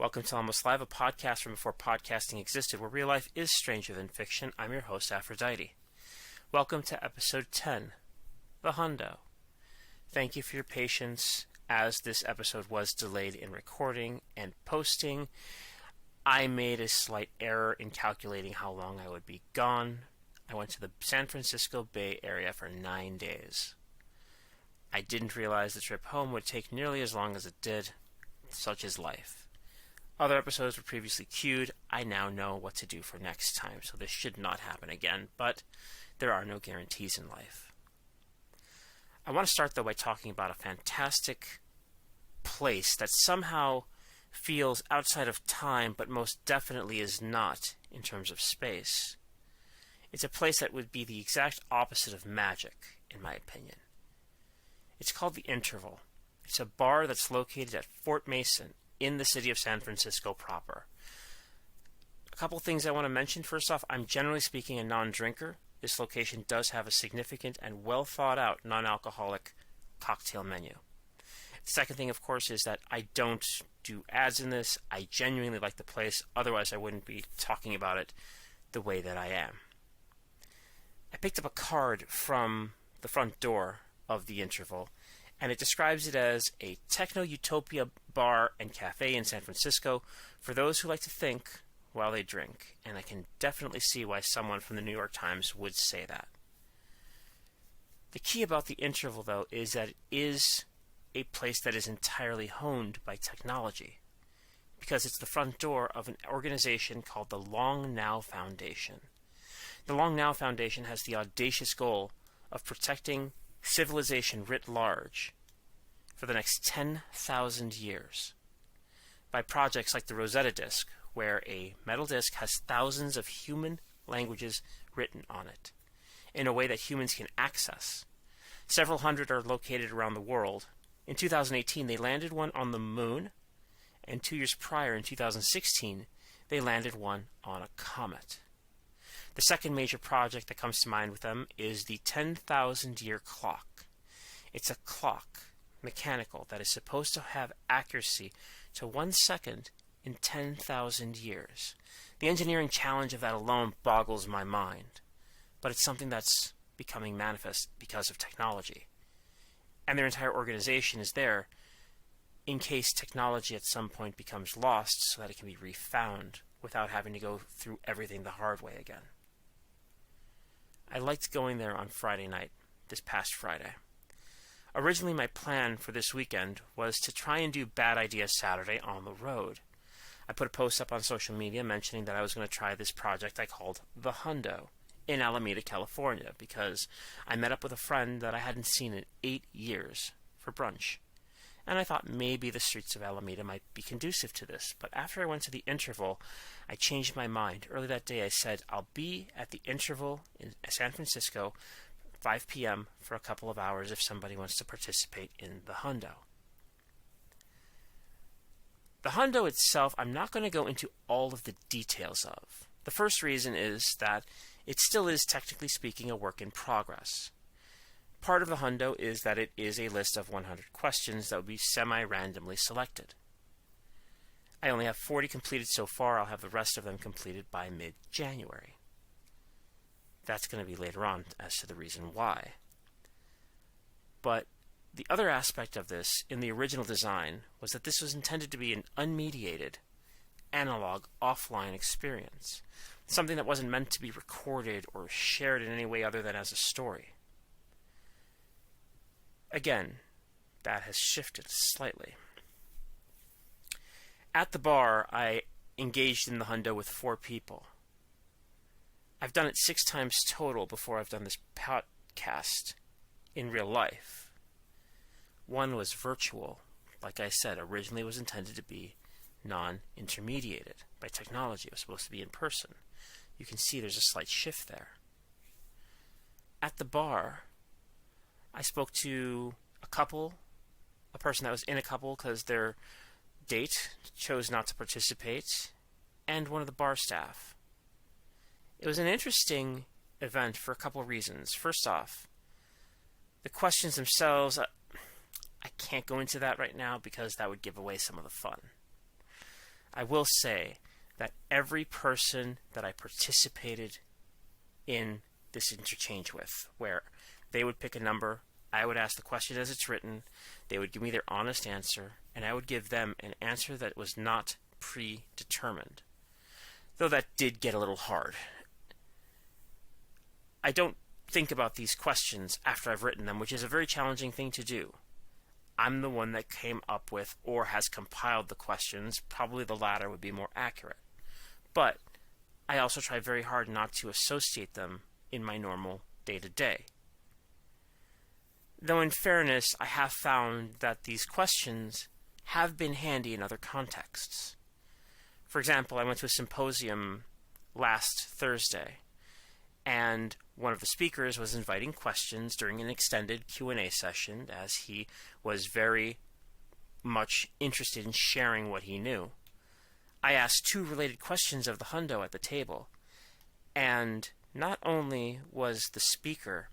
Welcome to Almost Live, a podcast from before podcasting existed, where real life is stranger than fiction. I'm your host, Aphrodite. Welcome to episode 10, The Hundo. Thank you for your patience as this episode was delayed in recording and posting. I made a slight error in calculating how long I would be gone. I went to the San Francisco Bay Area for 9 days. I didn't realize the trip home would take nearly as long as it did. Such is life. Other episodes were previously queued. I now know what to do for next time, so this should not happen again, but there are no guarantees in life. I want to start, though, by talking about a fantastic place that somehow feels outside of time, but most definitely is not in terms of space. It's a place that would be the exact opposite of magic, in my opinion. It's called The Interval. It's a bar that's located at Fort Mason in the city of San Francisco proper. A couple things I want to mention. First off, I'm generally speaking a non-drinker. This location does have a significant and well thought out non-alcoholic cocktail menu. The second thing, of course, is that I don't do ads in this. I genuinely like the place. Otherwise, I wouldn't be talking about it the way that I am. I picked up a card from the front door of The Interval, and it describes it as a techno-utopia bar and cafe in San Francisco for those who like to think while they drink, and I can definitely see why someone from the New York Times would say that. The key about The Interval, though, is that it is a place that is entirely honed by technology, because it's the front door of an organization called the Long Now Foundation. The Long Now Foundation has the audacious goal of protecting civilization writ large for the next 10,000 years by projects like the Rosetta Disk, where a metal disk has thousands of human languages written on it in a way that humans can access. Several hundred are located around the world. In 2018, they landed one on the moon, and 2 years prior, in 2016, they landed one on a comet. The second major project that comes to mind with them is the 10,000-year clock. It's a clock, mechanical, that is supposed to have accuracy to 1 second in 10,000 years. The engineering challenge of that alone boggles my mind, but it's something that's becoming manifest because of technology. And their entire organization is there in case technology at some point becomes lost so that it can be refound without having to go through everything the hard way again. I liked going there on Friday night, this past Friday. Originally, my plan for this weekend was to try and do Bad Idea Saturday on the road. I put a post up on social media mentioning that I was going to try this project I called The Hundo in Alameda, California, because I met up with a friend that I hadn't seen in 8 years for brunch. And I thought maybe the streets of Alameda might be conducive to this. But after I went to The Interval, I changed my mind. Early that day I said, I'll be at The Interval in San Francisco, 5 p.m. for a couple of hours if somebody wants to participate in the Hundo. The Hundo itself, I'm not going to go into all of the details of. The first reason is that it still is, technically speaking, a work in progress. Part of the Hundo is that it is a list of 100 questions that will be semi-randomly selected. I only have 40 completed so far. I'll have the rest of them completed by mid-January. That's going to be later on as to the reason why. But the other aspect of this in the original design was that this was intended to be an unmediated, analog, offline experience. Something that wasn't meant to be recorded or shared in any way other than as a story. Again, that has shifted slightly. At the bar, I engaged in the Hundo with 4 people. I've done it 6 times total before I've done this podcast in real life. One was virtual. Like I said, originally it was intended to be non-intermediated by technology. It was supposed to be in person. You can see there's a slight shift there. At the bar, I spoke to a person that was in a couple because their date chose not to participate, and one of the bar staff. It was an interesting event for a couple of reasons. First off, the questions themselves, I can't go into that right now because that would give away some of the fun. I will say that every person that I participated in this interchange with, where they would pick a number, I would ask the question as it's written, they would give me their honest answer, and I would give them an answer that was not predetermined. Though that did get a little hard. I don't think about these questions after I've written them, which is a very challenging thing to do. I'm the one that came up with or has compiled the questions. Probably the latter would be more accurate. But I also try very hard not to associate them in my normal day-to-day. Though in fairness, I have found that these questions have been handy in other contexts. For example, I went to a symposium last Thursday, and one of the speakers was inviting questions during an extended Q&A session, as he was very much interested in sharing what he knew. I asked 2 related questions of the Hundo at the table, and not only was the speaker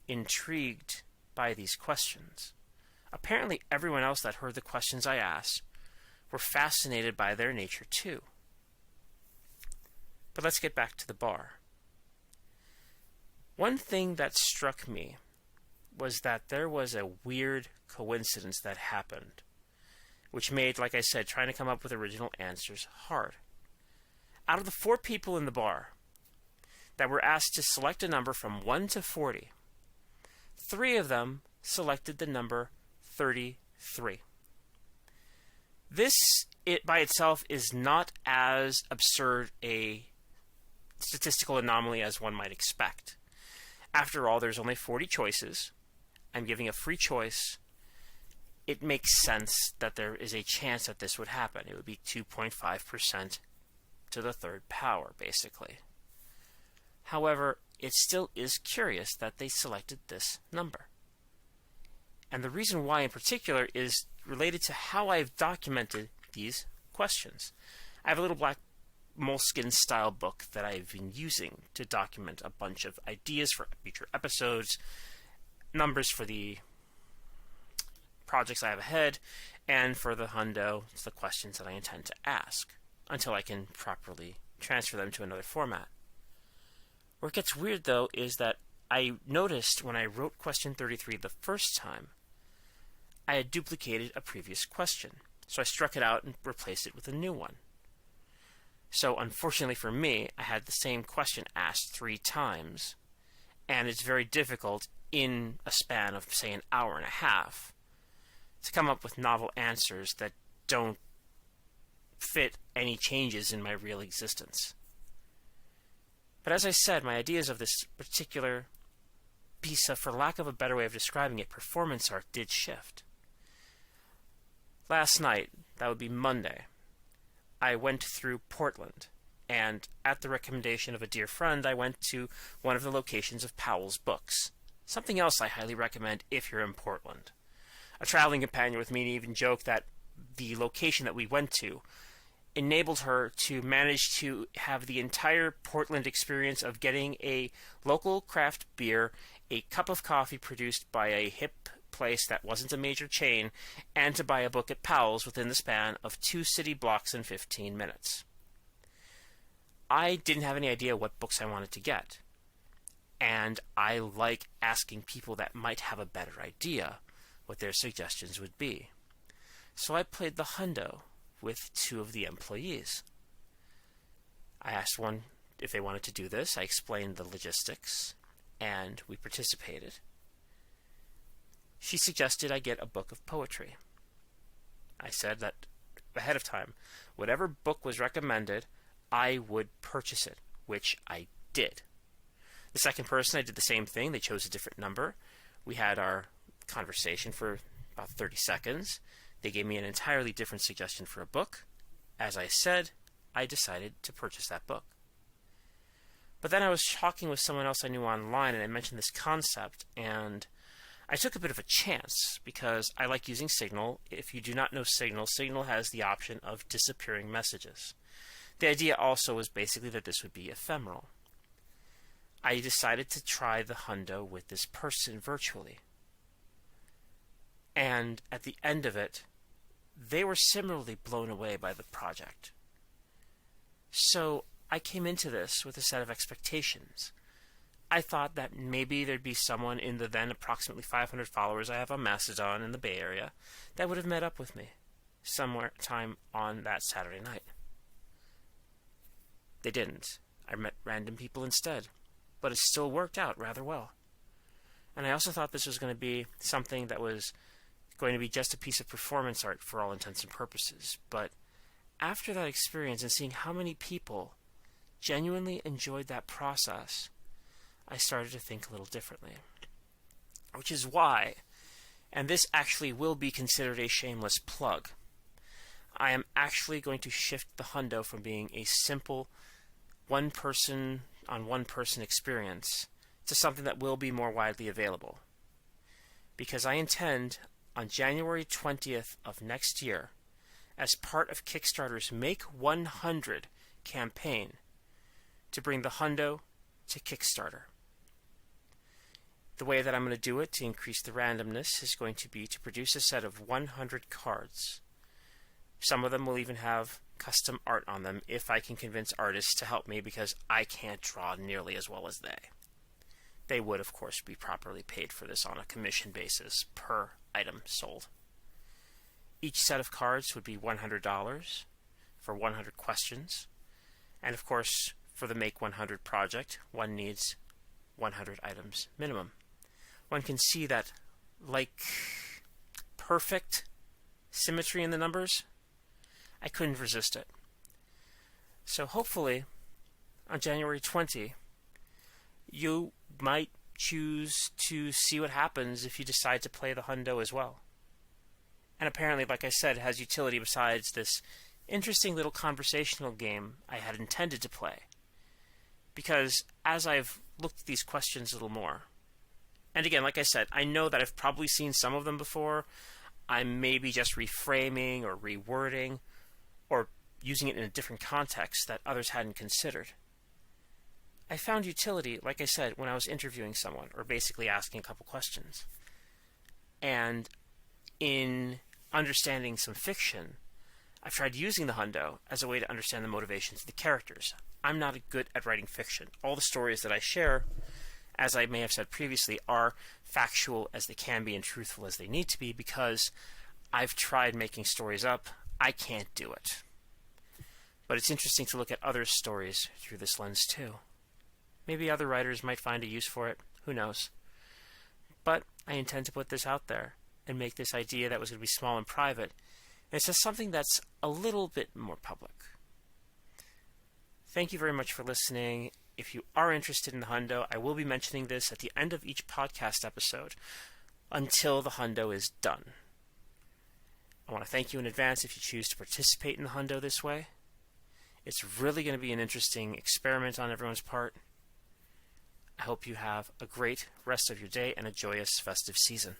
intrigued by these questions, apparently everyone else that heard the questions I asked were fascinated by their nature too. But let's get back to the bar. One thing that struck me was that there was a weird coincidence that happened, which made, like I said, trying to come up with original answers hard. Out of the 4 people in the bar that were asked to select a number from 1 to 40, 3 of them selected the number 33. This, by itself, is not as absurd a statistical anomaly as one might expect. After all, there's only 40 choices. I'm giving a free choice. It makes sense that there is a chance that this would happen. It would be 2.5% to the 3rd power, basically. However, it still is curious that they selected this number. And the reason why in particular is related to how I've documented these questions. I have a little black moleskin style book that I've been using to document a bunch of ideas for future episodes, numbers for the projects I have ahead, and for the Hundo, it's the questions that I intend to ask, until I can properly transfer them to another format. Where it gets weird, though, is that I noticed when I wrote question 33 the first time, I had duplicated a previous question. So I struck it out and replaced it with a new one. So unfortunately for me, I had the same question asked 3 times, and it's very difficult in a span of, say, an hour and a half to come up with novel answers that don't fit any changes in my real existence. But as I said, my ideas of this particular piece of, for lack of a better way of describing it, performance art did shift. Last night, that would be Monday, I went through Portland, and at the recommendation of a dear friend, I went to one of the locations of Powell's books. Something else I highly recommend if you're in Portland. A traveling companion with me even joked that the location that we went to enabled her to manage to have the entire Portland experience of getting a local craft beer, a cup of coffee produced by a hip place that wasn't a major chain, and to buy a book at Powell's within the span of 2 city blocks in 15 minutes. I didn't have any idea what books I wanted to get, and I like asking people that might have a better idea what their suggestions would be. So I played the Hundo with 2 of the employees. I asked one if they wanted to do this. I explained the logistics, and we participated. She suggested I get a book of poetry. I said that ahead of time, whatever book was recommended, I would purchase it, which I did. The second person, I did the same thing. They chose a different number. We had our conversation for about 30 seconds. They gave me an entirely different suggestion for a book. As I said, I decided to purchase that book. But then I was talking with someone else I knew online, and I mentioned this concept, and I took a bit of a chance because I like using Signal. If you do not know Signal, Signal has the option of disappearing messages. The idea also was basically that this would be ephemeral. I decided to try the Hundo with this person virtually. And at the end of it, they were similarly blown away by the project. So I came into this with a set of expectations. I thought that maybe there'd be someone in the then approximately 500 followers I have on Mastodon in the Bay Area that would have met up with me somewhere time on that Saturday night. They didn't. I met random people instead, but it still worked out rather well. And I also thought this was going to be something that was going to be just a piece of performance art for all intents and purposes. But after that experience and seeing how many people genuinely enjoyed that process, I started to think a little differently. Which is why, and this actually will be considered a shameless plug, I am actually going to shift the Hundo from being a simple one-person on one-person experience to something that will be more widely available. Because I intend, on January 20th of next year, as part of Kickstarter's Make 100 campaign, to bring the Hundo to Kickstarter. The way that I'm going to do it to increase the randomness is going to be to produce a set of 100 cards. Some of them will even have custom art on them if I can convince artists to help me, because I can't draw nearly as well as they. They would, of course, be properly paid for this on a commission basis per item sold. Each set of cards would be $100 for 100 questions. And of course, for the Make 100 project, one needs 100 items minimum. One can see that, like perfect symmetry in the numbers, I couldn't resist it. So hopefully, on January 20, you might choose to see what happens if you decide to play the Hundo as well. And apparently, like I said, it has utility besides this interesting little conversational game I had intended to play. Because as I've looked at these questions a little more, and again, like I said, I know that I've probably seen some of them before. I'm maybe just reframing or rewording or using it in a different context that others hadn't considered. I found utility, like I said, when I was interviewing someone or basically asking a couple questions. And in understanding some fiction, I've tried using the Hundo as a way to understand the motivations of the characters. I'm not good at writing fiction. All the stories that I share, as I may have said previously, are factual as they can be and truthful as they need to be, because I've tried making stories up. I can't do it. But it's interesting to look at other stories through this lens too. Maybe other writers might find a use for it. Who knows? But I intend to put this out there and make this idea that was going to be small and private into something that's a little bit more public. Thank you very much for listening. If you are interested in the Hundo, I will be mentioning this at the end of each podcast episode until the Hundo is done. I want to thank you in advance if you choose to participate in the Hundo this way. It's really going to be an interesting experiment on everyone's part. I hope you have a great rest of your day and a joyous festive season.